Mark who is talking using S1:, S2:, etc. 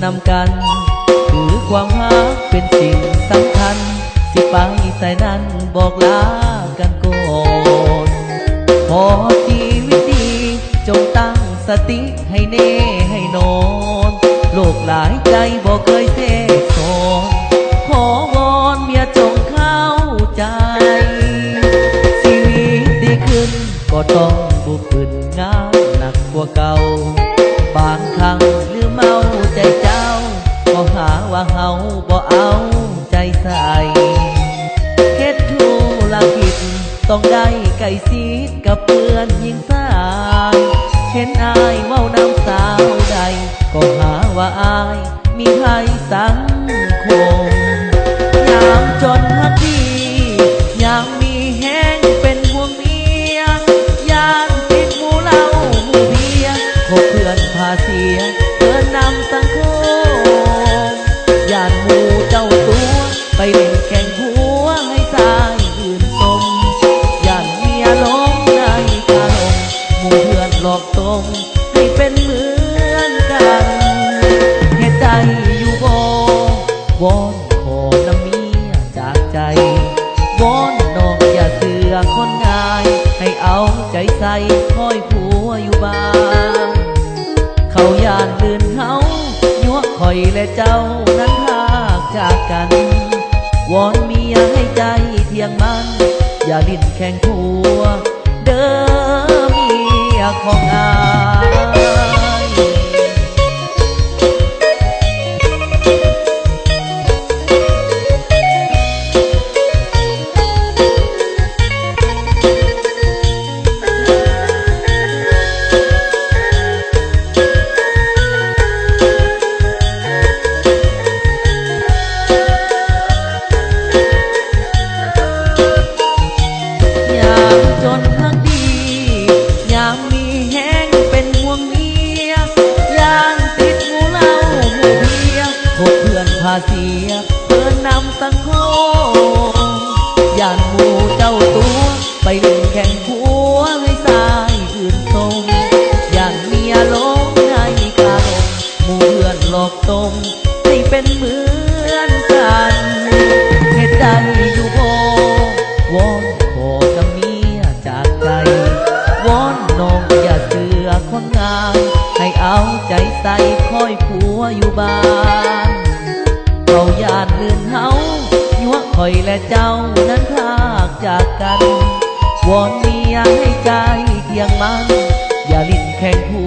S1: นำกันคือความรักเป็นสิ่งสำคัญสิไปใส่นั้นบอกลากันก่อนพอชีวิตดีจงตั้งสติให้แน่ให้นอนโลกหลายใจบอกเคยเสกสอนขอวอนเมียจงเข้าใจชีวิตดีขึ้นก็ต้องบุกขึ้นงานหนักกว่าเก่าบางครั้งลืมเมาใจเจ้าก็หาว่าเฮาบ่เอาใจใส่เฮ็ดธุรกิจต้องได้ไก่ซีดกับเพื่อนยิงสายเห็นอายเมาน้ำสาวใดก็หาว่าอายมีภัยสังคมยามจนฮักดียามมีแห้งเป็นห่วงเมียยามติดหมู่เหล้าหมู่เบียร์คบเพื่อนพาเสียเพื่อนนำสังคมยานหมู่เจ้าตัวไปเล่นแข่งหัวให้สายอื่นสมยานเมียล้มในคาลมหมู่เพื่อนหลอกตมให้เป็นเหมือนกันเหตุใดอยู่บ่วอนขอน้ำเมียจากใจวอนน้องอย่าเสือคนง่ายให้เอาใจใส่คอยผัวอยู่บ้านเขายานลื่นเฮายั่วคอยและเจ้านั้นหากจากกันวอนเมียให้ใจเที่ยงมันอย่าลิ้นแข่งผัวเด้อเมียของอายพาเสียเพื่อนำสังคมย่านหมู่เจ้าตัวไปเล่นแข่งผัวให้สายอื่นทรงย่านเมียล้มในคาลมหมู่เพื่อนหลอกตมให้เป็นเหมือนกันเหตุใดอยู่บ่วอนขอกับเมียจากใจวอนน้องอย่าเสือคนงามให้เอาใจใส่คอยผัวอยู่บ้านเขาญาติลื่นเฮายั่วคอยและเจ้านั้นพากจากกันวอนเมียให้ใจเที่ยงมันอย่าลิ้นแข่งผั